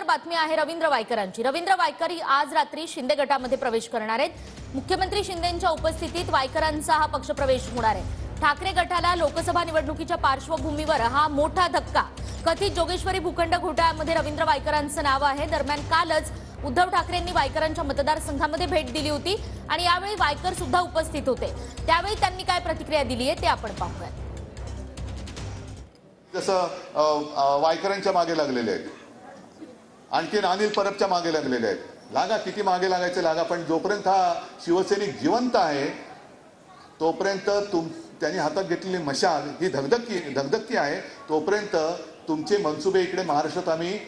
बातमी आहे रवींद्र वायकरांची। रवींद्र वायकर आज रात्री शिंदे गटामध्ये प्रवेश करणार आहेत। मुख्यमंत्री शिंदेंच्या उपस्थितीत वायकरांचा हा पक्षप्रवेश होणार आहे। ठाकरे गटाला लोकसभा निवडणुकीच्या पार्श्वभूमीवर हा मोठा धक्का। कथित जोगेश्वरी भूखंड घोटाळ्यामध्ये रवींद्र वायकरांचं नाव आहे। दरम्यान कालच उद्धव ठाकरेंनी वायकरांच्या मतदारसंघामध्ये भेट दिली होती आणि यावेळी वायकर सुद्धा उपस्थित होते। त्यावेळी त्यांनी काय प्रतिक्रिया दिली आहे ते आपण पाहूया। जसं वायकरांच्या मागे लागलेले आहेत, आणखीन अनिल परबच्या मागे लागलेले आहेत। लागा, किती मागे लागायचे लागा, पण जोपर्यंत हा शिवसैनिक जिवंत आहे तोपर्यंत त्यांनी हातात घेतलेली मशाल ही धगधगती आहे। तोपर्यंत तुमचे मनसुबे इकडे महाराष्ट्रात आम्ही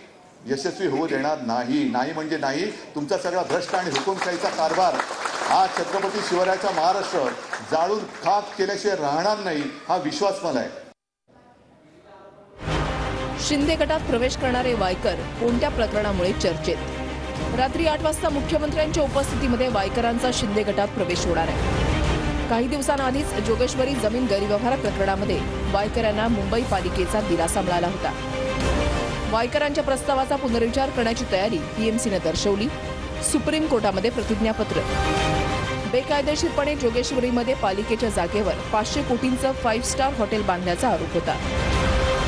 यशस्वी होऊ देणार नाही। नाही म्हणजे नाही। तुमचा सगळा भ्रष्ट आणि हुकुमशाहीचा कारभार हा छत्रपती शिवरायाचा महाराष्ट्र जाळून खाक केल्याशिवाय राहणार नाही, हा विश्वास मला आहे। शिंदे गटात प्रवेश करणारे वायकर कोणत्या प्रकरणामुळे चर्चेत? रात्री 8 वाजता मुख्यमंत्र्यांच्या उपस्थितीमध्ये वायकरांचा शिंदे गटात प्रवेश होणार आहे। काही दिवसांआधीच जोगेश्वरी जमीन गैरव्यवहार प्रकरणामध्ये वायकरांना मुंबई पालिकेचा दिलासा मिळाला होता। वायकरांच्या प्रस्तावाचा पुनर्विचार करण्याची तयारी पीएमसीने दर्शवली। सुप्रीम कोर्टामध्ये प्रतिज्ञापत्र। बेकायदेशीरपणे जोगेश्वरीमध्ये पालिकेच्या जागेवर 500 कोटींचं 5 स्टार हॉटेल बांधण्याचा आरोप होता।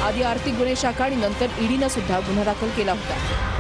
आधी आर्थिक गुन्हे शाखा आणि नंतर ईडीने सुद्धा गुन्हा दाखल केला होता।